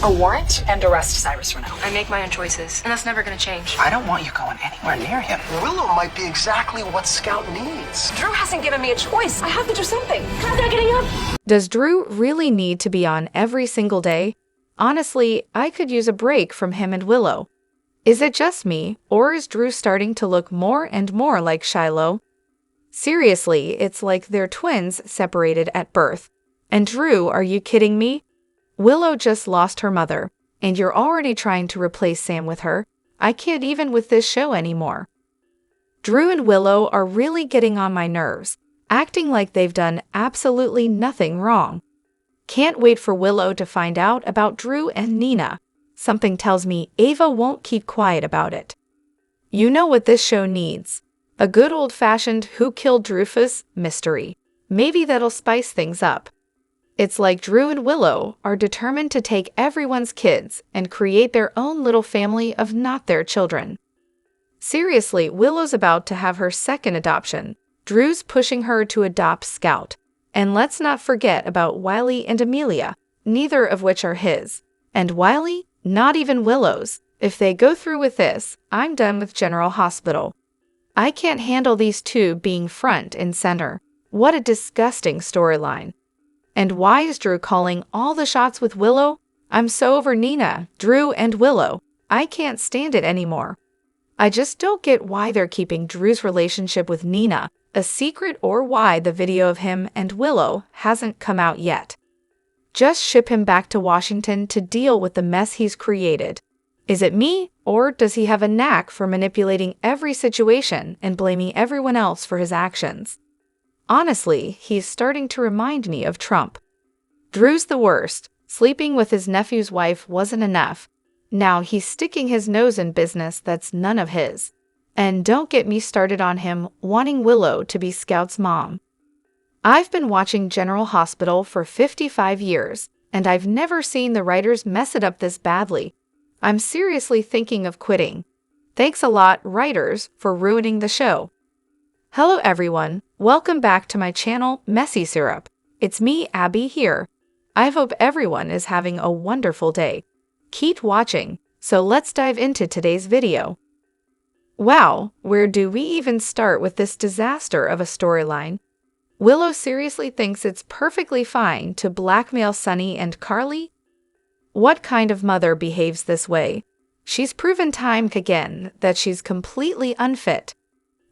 a warrant and arrest Cyrus for now. I make my own choices, and that's never gonna change. I don't want you going anywhere near him. Willow might be exactly what Scout needs. Drew hasn't given me a choice. I have to do something. How's that getting up? Does Drew really need to be on every single day? Honestly, I could use a break from him and Willow. Is it just me, or is Drew starting to look more and more like Shiloh? Seriously, it's like they're twins separated at birth. And Drew, are you kidding me? Willow just lost her mother, and you're already trying to replace Sam with her. I can't even with this show anymore. Drew and Willow are really getting on my nerves, acting like they've done absolutely nothing wrong. Can't wait for Willow to find out about Drew and Nina. Something tells me Ava won't keep quiet about it. You know what this show needs? A good old-fashioned Who Killed Dreyfus mystery. Maybe that'll spice things up. It's like Drew and Willow are determined to take everyone's kids and create their own little family of not their children. Seriously, Willow's about to have her second adoption. Drew's pushing her to adopt Scout. And let's not forget about Wiley and Amelia, neither of which are his. And Wiley, not even Willow's. If they go through with this, I'm done with General Hospital. I can't handle these two being front and center. What a disgusting storyline. And why is Drew calling all the shots with Willow? I'm so over Nina, Drew, and Willow. I can't stand it anymore. I just don't get why they're keeping Drew's relationship with Nina a secret or why the video of him and Willow hasn't come out yet. Just ship him back to Washington to deal with the mess he's created. Is it me, or does he have a knack for manipulating every situation and blaming everyone else for his actions? Honestly, he's starting to remind me of Trump. Drew's the worst. Sleeping with his nephew's wife wasn't enough. Now he's sticking his nose in business that's none of his. And don't get me started on him wanting Willow to be Scout's mom. I've been watching General Hospital for 55 years, and I've never seen the writers mess it up this badly. I'm seriously thinking of quitting. Thanks a lot, writers, for ruining the show. Hello everyone, welcome back to my channel, Messy Syrup. It's me, Abby, here. I hope everyone is having a wonderful day. Keep watching, so let's dive into today's video. Wow, where do we even start with this disaster of a storyline? Willow seriously thinks it's perfectly fine to blackmail Sunny and Carly? What kind of mother behaves this way? She's proven time again that she's completely unfit.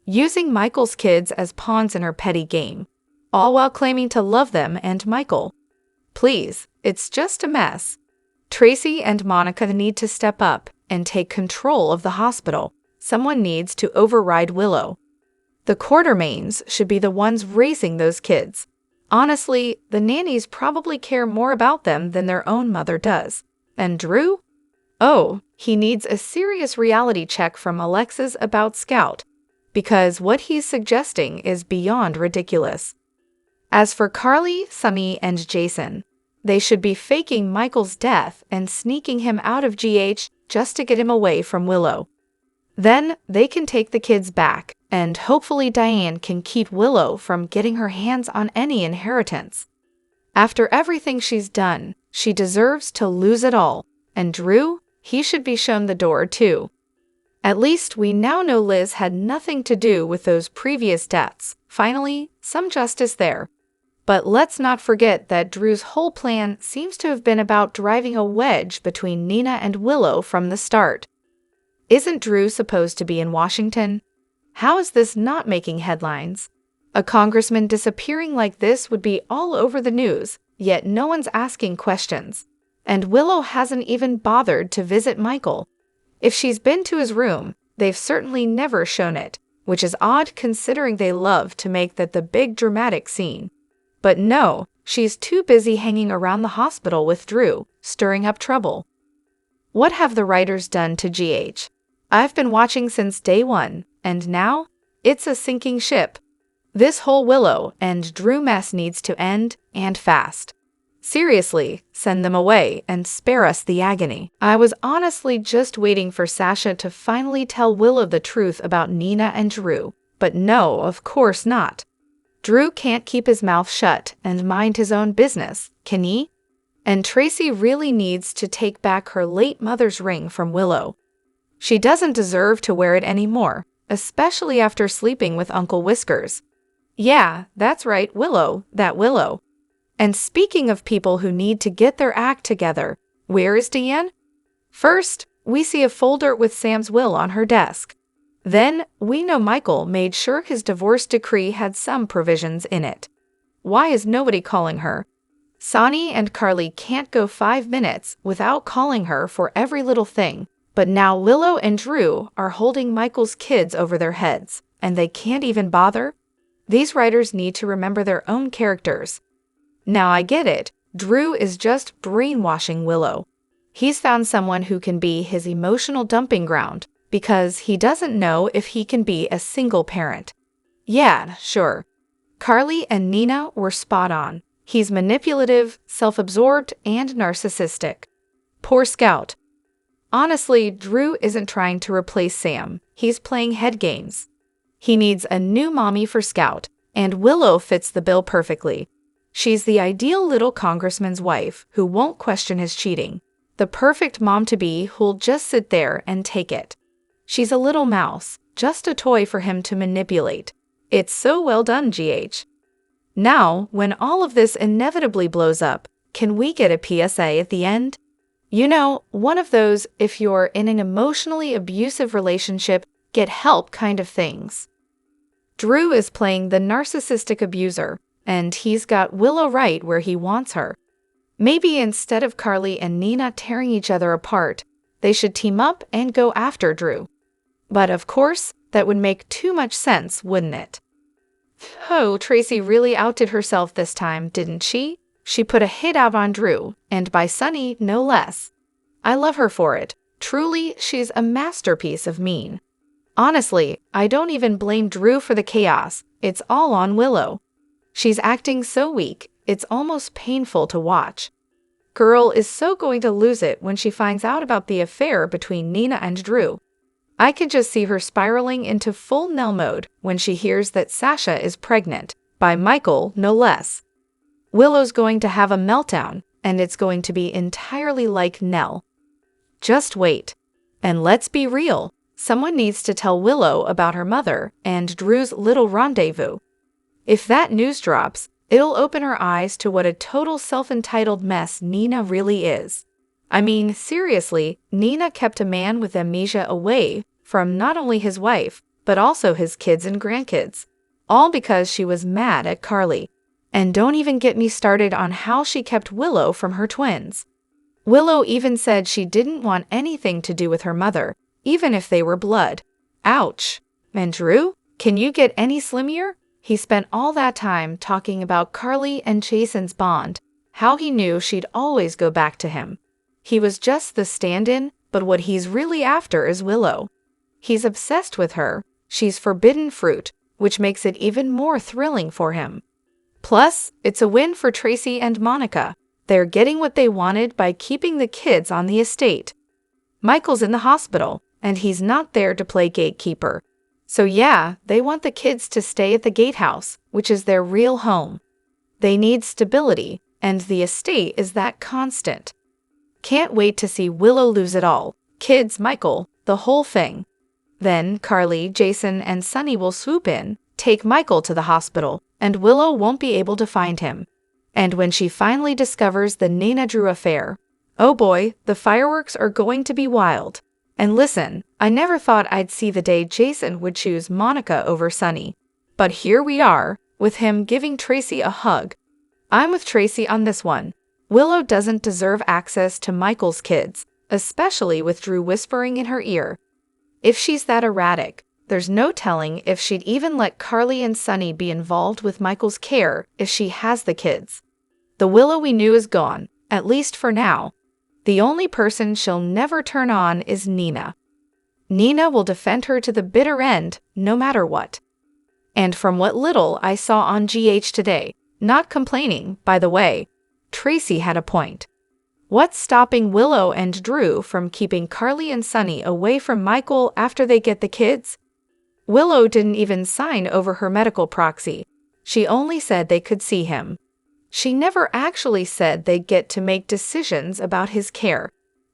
Using Michael's kids as pawns in her petty game, all while claiming to love them and Michael. Please, it's just a mess. Tracy and Monica need to step up and take control of the hospital. Someone needs to override Willow. The Quartermains should be the ones raising those kids. Honestly, the nannies probably care more about them than their own mother does. And Drew? Oh, he needs a serious reality check from Alexis about Scout, because what he's suggesting is beyond ridiculous. As for Carly, Sunny, and Jason, they should be faking Michael's death and sneaking him out of GH just to get him away from Willow. Then they can take the kids back, and hopefully Diane can keep Willow from getting her hands on any inheritance. After everything she's done, she deserves to lose it all, and Drew, he should be shown the door too. At least we now know Liz had nothing to do with those previous deaths. Finally, some justice there. But let's not forget that Drew's whole plan seems to have been about driving a wedge between Nina and Willow from the start. Isn't Drew supposed to be in Washington? How is this not making headlines? A congressman disappearing like this would be all over the news, yet no one's asking questions. And Willow hasn't even bothered to visit Michael. If she's been to his room, they've certainly never shown it, which is odd considering they love to make that the big dramatic scene. But no, she's too busy hanging around the hospital with Drew, stirring up trouble. What have the writers done to GH? I've been watching since day one, and now, it's a sinking ship. This whole Willow and Drew mess needs to end, and fast. Seriously, send them away and spare us the agony. I was honestly just waiting for Sasha to finally tell Willow the truth about Nina and Drew, but no, of course not. Drew can't keep his mouth shut and mind his own business, can he? And Tracy really needs to take back her late mother's ring from Willow. She doesn't deserve to wear it anymore, especially after sleeping with Uncle Whiskers. Yeah, that's right, Willow, that Willow. And speaking of people who need to get their act together, where is Deanne? First, we see a folder with Sam's will on her desk. Then, we know Michael made sure his divorce decree had some provisions in it. Why is nobody calling her? Sonny and Carly can't go 5 minutes without calling her for every little thing, but now Willow and Drew are holding Michael's kids over their heads, and they can't even bother? These writers need to remember their own characters. Now I get it, Drew is just brainwashing Willow. He's found someone who can be his emotional dumping ground, because he doesn't know if he can be a single parent. Yeah, sure. Carly and Nina were spot on. He's manipulative, self-absorbed, and narcissistic. Poor Scout. Honestly, Drew isn't trying to replace Sam. He's playing head games. He needs a new mommy for Scout, and Willow fits the bill perfectly. She's the ideal little congressman's wife who won't question his cheating. The perfect mom-to-be who'll just sit there and take it. She's a little mouse, just a toy for him to manipulate. It's so well done, GH. Now, when all of this inevitably blows up, can we get a PSA at the end? You know, one of those, if you're in an emotionally abusive relationship, get help kind of things. Drew is playing the narcissistic abuser, and he's got Willow right where he wants her. Maybe instead of Carly and Nina tearing each other apart, they should team up and go after Drew. But of course, that would make too much sense, wouldn't it? Oh, Tracy really outdid herself this time, didn't she? She put a hit out on Drew, and by Sonny, no less. I love her for it. Truly, she's a masterpiece of mean. Honestly, I don't even blame Drew for the chaos. It's all on Willow. She's acting so weak, it's almost painful to watch. Girl is so going to lose it when she finds out about the affair between Nina and Drew. I can just see her spiraling into full Nell mode when she hears that Sasha is pregnant, by Michael no less. Willow's going to have a meltdown, and it's going to be entirely like Nell. Just wait. And let's be real, someone needs to tell Willow about her mother and Drew's little rendezvous. If that news drops, it'll open her eyes to what a total self-entitled mess Nina really is. I mean, seriously, Nina kept a man with amnesia away from not only his wife, but also his kids and grandkids. All because she was mad at Carly. And don't even get me started on how she kept Willow from her twins. Willow even said she didn't want anything to do with her mother, even if they were blood. Ouch. And Drew? Can you get any slimmier? He spent all that time talking about Carly and Jason's bond, how he knew she'd always go back to him. He was just the stand-in, but what he's really after is Willow. He's obsessed with her. She's forbidden fruit, which makes it even more thrilling for him. Plus, it's a win for Tracy and Monica. They're getting what they wanted by keeping the kids on the estate. Michael's in the hospital, and he's not there to play gatekeeper. So yeah, they want the kids to stay at the gatehouse, which is their real home. They need stability, and the estate is that constant. Can't wait to see Willow lose it all. Kids, Michael, the whole thing. Then Carly, Jason, and Sonny will swoop in, take Michael to the hospital, and Willow won't be able to find him. And when she finally discovers the Nina-Drew affair, oh boy, the fireworks are going to be wild. And listen, I never thought I'd see the day Jason would choose Monica over Sonny. But here we are, with him giving Tracy a hug. I'm with Tracy on this one. Willow doesn't deserve access to Michael's kids, especially with Drew whispering in her ear. If she's that erratic, there's no telling if she'd even let Carly and Sonny be involved with Michael's care if she has the kids. The Willow we knew is gone, at least for now. The only person she'll never turn on is Nina. Nina will defend her to the bitter end, no matter what. And from what little I saw on GH today, not complaining, by the way, Tracy had a point. What's stopping Willow and Drew from keeping Carly and Sonny away from Michael after they get the kids? Willow didn't even sign over her medical proxy. She only said they could see him. She never actually said they get to make decisions about his care.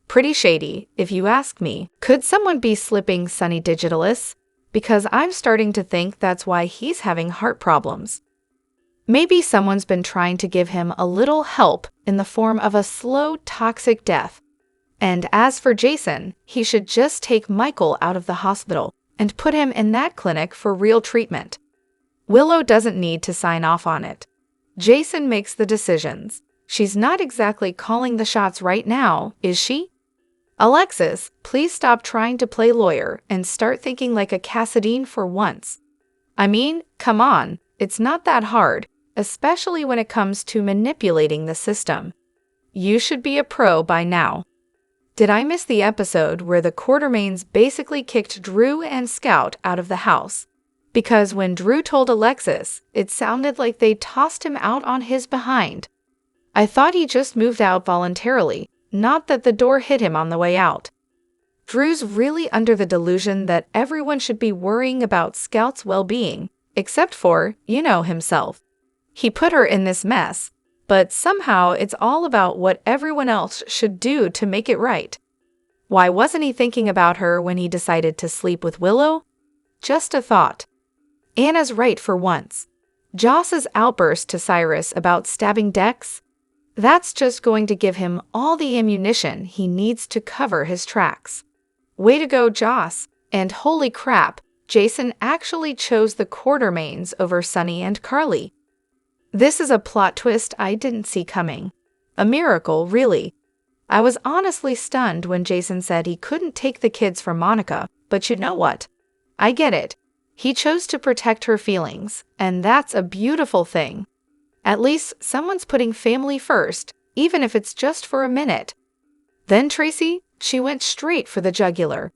Pretty shady, if you ask me. Could someone be slipping Sunny digitalis? Because I'm starting to think that's why he's having heart problems. Maybe someone's been trying to give him a little help in the form of a slow, toxic death. And as for Jason, he should just take Michael out of the hospital and put him in that clinic for real treatment. Willow doesn't need to sign off on it. Jason makes the decisions. She's not exactly calling the shots right now, is she? Alexis, please stop trying to play lawyer and start thinking like a Cassadine for once. I mean, come on, it's not that hard, especially when it comes to manipulating the system. You should be a pro by now. Did I miss the episode where the Quartermaines basically kicked Drew and Scout out of the house? Because when Drew told Alexis, it sounded like they tossed him out on his behind. I thought he just moved out voluntarily, not that the door hit him on the way out. Drew's really under the delusion that everyone should be worrying about Scout's well-being, except for, himself. He put her in this mess, but somehow it's all about what everyone else should do to make it right. Why wasn't he thinking about her when he decided to sleep with Willow? Just a thought. Anna's right for once. Joss's outburst to Cyrus about stabbing Dex? That's just going to give him all the ammunition he needs to cover his tracks. Way to go, Joss. And holy crap, Jason actually chose the Quartermaines over Sunny and Carly. This is a plot twist I didn't see coming. A miracle, really. I was honestly stunned when Jason said he couldn't take the kids from Monica, but you know what? I get it. He chose to protect her feelings, and that's a beautiful thing. At least someone's putting family first, even if it's just for a minute. Then Tracy, she went straight for the jugular,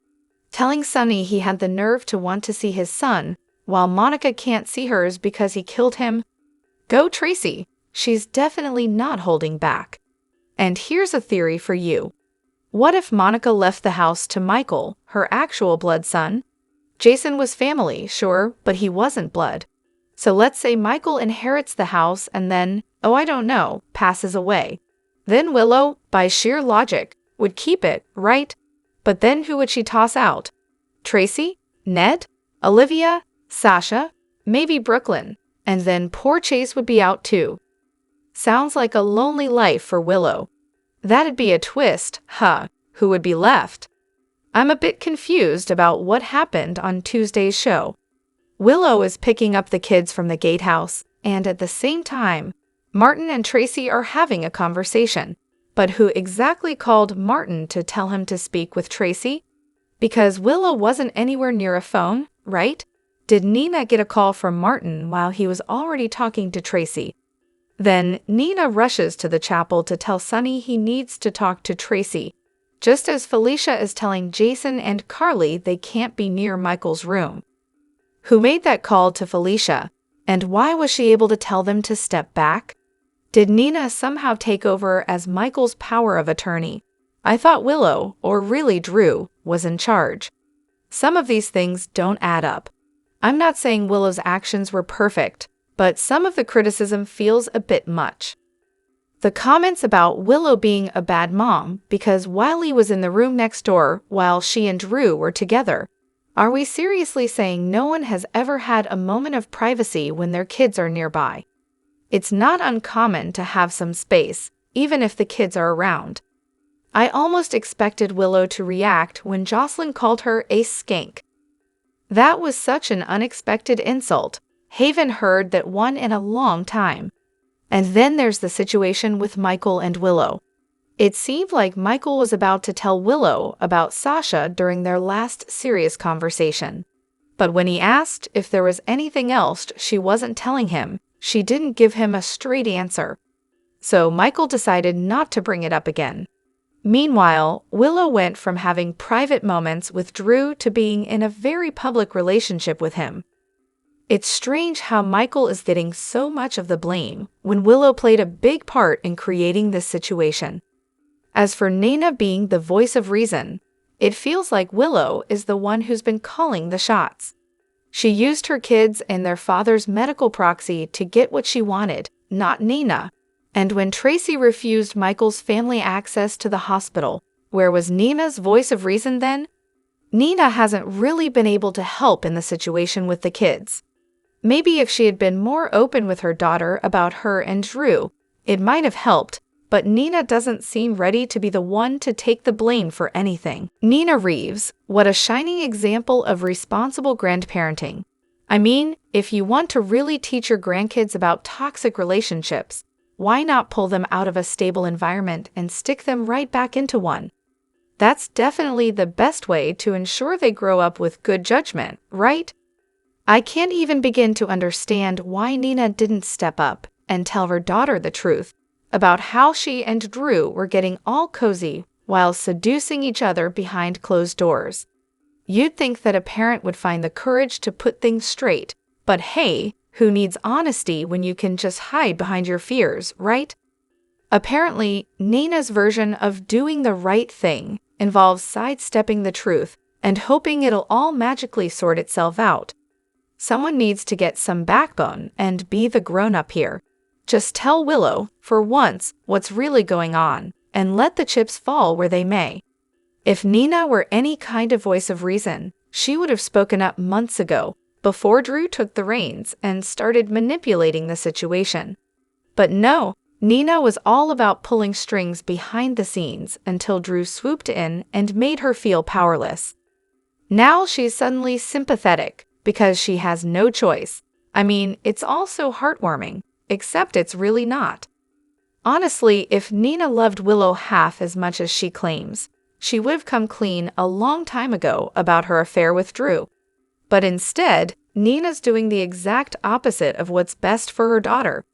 telling Sunny he had the nerve to want to see his son, while Monica can't see hers because he killed him. Go Tracy, she's definitely not holding back. And here's a theory for you. What if Monica left the house to Michael, her actual blood son? Jason was family, sure, but he wasn't blood. So let's say Michael inherits the house and then, passes away. Then Willow, by sheer logic, would keep it, right? But then who would she toss out? Tracy? Ned? Olivia? Sasha? Maybe Brooklyn. And then poor Chase would be out too. Sounds like a lonely life for Willow. That'd be a twist, huh? Who would be left? I'm a bit confused about what happened on Tuesday's show. Willow is picking up the kids from the gatehouse, and at the same time, Martin and Tracy are having a conversation. But who exactly called Martin to tell him to speak with Tracy? Because Willow wasn't anywhere near a phone, right? Did Nina get a call from Martin while he was already talking to Tracy? Then Nina rushes to the chapel to tell Sunny he needs to talk to Tracy, just as Felicia is telling Jason and Carly they can't be near Michael's room. Who made that call to Felicia, and why was she able to tell them to step back? Did Nina somehow take over as Michael's power of attorney? I thought Willow, or really Drew, was in charge. Some of these things don't add up. I'm not saying Willow's actions were perfect, but some of the criticism feels a bit much. The comments about Willow being a bad mom because Wiley was in the room next door while she and Drew were together. Are we seriously saying no one has ever had a moment of privacy when their kids are nearby? It's not uncommon to have some space, even if the kids are around. I almost expected Willow to react when Jocelyn called her a skank. That was such an unexpected insult. Haven heard that one in a long time. And then there's the situation with Michael and Willow. It seemed like Michael was about to tell Willow about Sasha during their last serious conversation. But when he asked if there was anything else she wasn't telling him, she didn't give him a straight answer. So Michael decided not to bring it up again. Meanwhile, Willow went from having private moments with Drew to being in a very public relationship with him. It's strange how Michael is getting so much of the blame when Willow played a big part in creating this situation. As for Nina being the voice of reason, it feels like Willow is the one who's been calling the shots. She used her kids and their father's medical proxy to get what she wanted, not Nina. And when Tracy refused Michael's family access to the hospital, where was Nina's voice of reason then? Nina hasn't really been able to help in the situation with the kids. Maybe if she had been more open with her daughter about her and Drew, it might have helped, but Nina doesn't seem ready to be the one to take the blame for anything. Nina Reeves, what a shining example of responsible grandparenting. I mean, if you want to really teach your grandkids about toxic relationships, why not pull them out of a stable environment and stick them right back into one? That's definitely the best way to ensure they grow up with good judgment, right? I can't even begin to understand why Nina didn't step up and tell her daughter the truth about how she and Drew were getting all cozy while seducing each other behind closed doors. You'd think that a parent would find the courage to put things straight, but hey, who needs honesty when you can just hide behind your fears, right? Apparently, Nina's version of doing the right thing involves sidestepping the truth and hoping it'll all magically sort itself out. Someone needs to get some backbone and be the grown-up here. Just tell Willow, for once, what's really going on, and let the chips fall where they may. If Nina were any kind of voice of reason, she would have spoken up months ago, before Drew took the reins and started manipulating the situation. But no, Nina was all about pulling strings behind the scenes until Drew swooped in and made her feel powerless. Now she's suddenly sympathetic because she has no choice. I mean, it's all so heartwarming, except it's really not. Honestly, if Nina loved Willow half as much as she claims, she would have come clean a long time ago about her affair with Drew. But instead, Nina's doing the exact opposite of what's best for her daughter.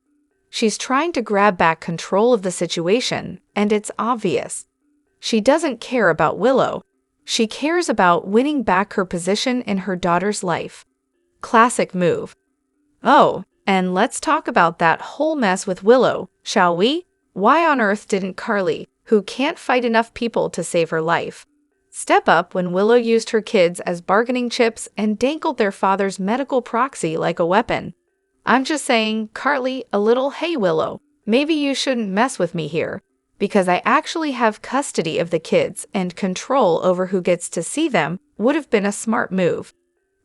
She's trying to grab back control of the situation, and it's obvious. She doesn't care about Willow. She cares about winning back her position in her daughter's life. Classic move. Oh, and let's talk about that whole mess with Willow, shall we? Why on earth didn't Carly, who can't fight enough people to save her life, step up when Willow used her kids as bargaining chips and dangled their father's medical proxy like a weapon? I'm just saying, Carly, a little hey Willow, maybe you shouldn't mess with me here, because I actually have custody of the kids and control over who gets to see them would have been a smart move.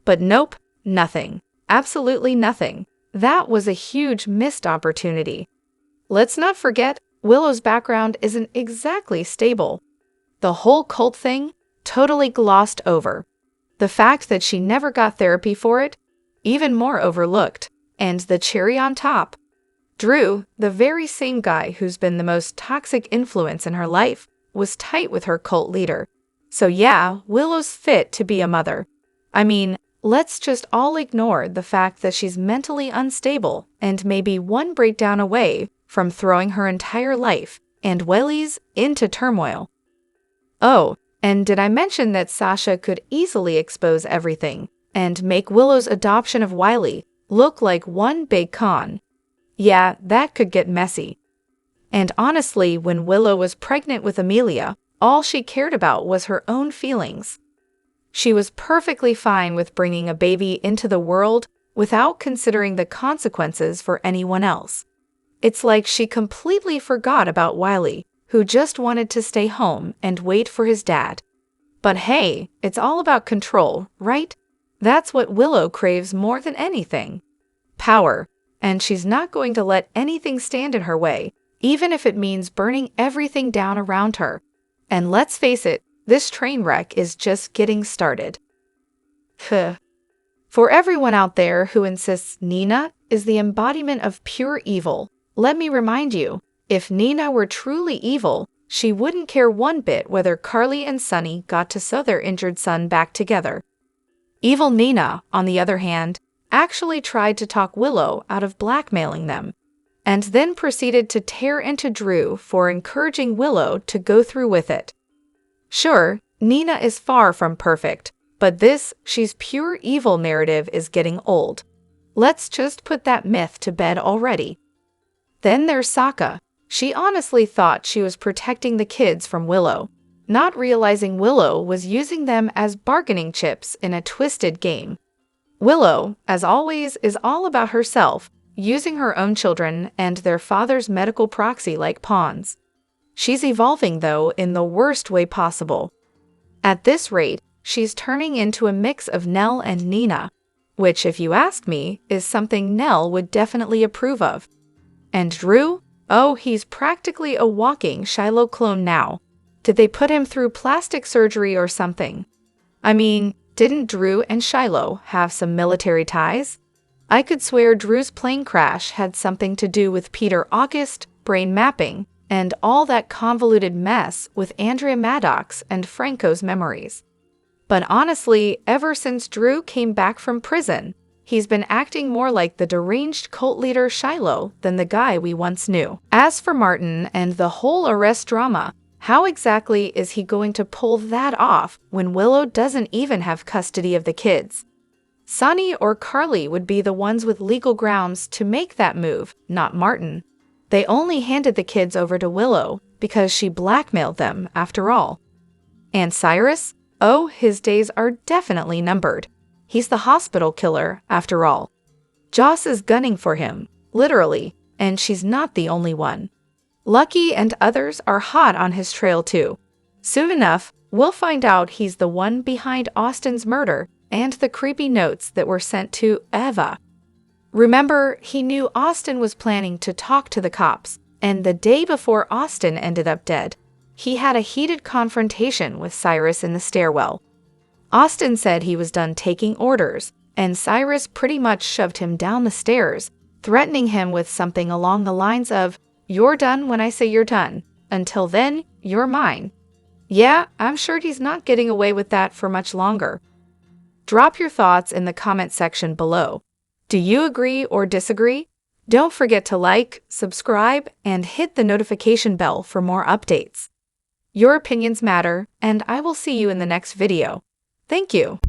But nope, nothing. Absolutely nothing. That was a huge missed opportunity. Let's not forget, Willow's background isn't exactly stable. The whole cult thing, totally glossed over. The fact that she never got therapy for it, even more overlooked. And the cherry on top, Drew, the very same guy who's been the most toxic influence in her life, was tight with her cult leader. So yeah, Willow's fit to be a mother. I mean, let's just all ignore the fact that she's mentally unstable and maybe one breakdown away from throwing her entire life and Wellies into turmoil. Oh, and did I mention that Sasha could easily expose everything and make Willow's adoption of Wiley look like one big con? Yeah, that could get messy. And honestly, when Willow was pregnant with Amelia, all she cared about was her own feelings. She was perfectly fine with bringing a baby into the world without considering the consequences for anyone else. It's like she completely forgot about Wiley, who just wanted to stay home and wait for his dad. But hey, it's all about control, right? That's what Willow craves more than anything. Power. And she's not going to let anything stand in her way, even if it means burning everything down around her. And let's face it, this train wreck is just getting started. For everyone out there who insists Nina is the embodiment of pure evil, let me remind you, if Nina were truly evil, she wouldn't care one bit whether Carly and Sonny got to sew their injured son back together. Evil Nina, on the other hand, actually tried to talk Willow out of blackmailing them, and then proceeded to tear into Drew for encouraging Willow to go through with it. Sure, Nina is far from perfect, but this she's pure evil narrative is getting old. Let's just put that myth to bed already. Then there's Sokka. She honestly thought she was protecting the kids from Willow, not realizing Willow was using them as bargaining chips in a twisted game. Willow, as always, is all about herself, using her own children and their father's medical proxy like pawns. She's evolving, though, in the worst way possible. At this rate, she's turning into a mix of Nell and Nina, which, if you ask me, is something Nell would definitely approve of. And Drew? Oh, he's practically a walking Shiloh clone now. Did they put him through plastic surgery or something? I mean, didn't Drew and Shiloh have some military ties? I could swear Drew's plane crash had something to do with Peter August, brain mapping, and all that convoluted mess with Andrea Maddox and Franco's memories. But honestly, ever since Drew came back from prison, he's been acting more like the deranged cult leader Shiloh than the guy we once knew. As for Martin and the whole arrest drama, how exactly is he going to pull that off when Willow doesn't even have custody of the kids? Sonny or Carly would be the ones with legal grounds to make that move, not Martin. They only handed the kids over to Willow because she blackmailed them, after all. And Cyrus? Oh, his days are definitely numbered. He's the hospital killer, after all. Joss is gunning for him, literally, and she's not the only one. Lucky and others are hot on his trail too. Soon enough, we'll find out he's the one behind Austin's murder and the creepy notes that were sent to Eva. Remember, he knew Austin was planning to talk to the cops, and the day before Austin ended up dead, he had a heated confrontation with Cyrus in the stairwell. Austin said he was done taking orders, and Cyrus pretty much shoved him down the stairs, threatening him with something along the lines of, "You're done when I say you're done. Until then, you're mine." Yeah, I'm sure he's not getting away with that for much longer. Drop your thoughts in the comment section below. Do you agree or disagree? Don't forget to like, subscribe, and hit the notification bell for more updates. Your opinions matter, and I will see you in the next video. Thank you.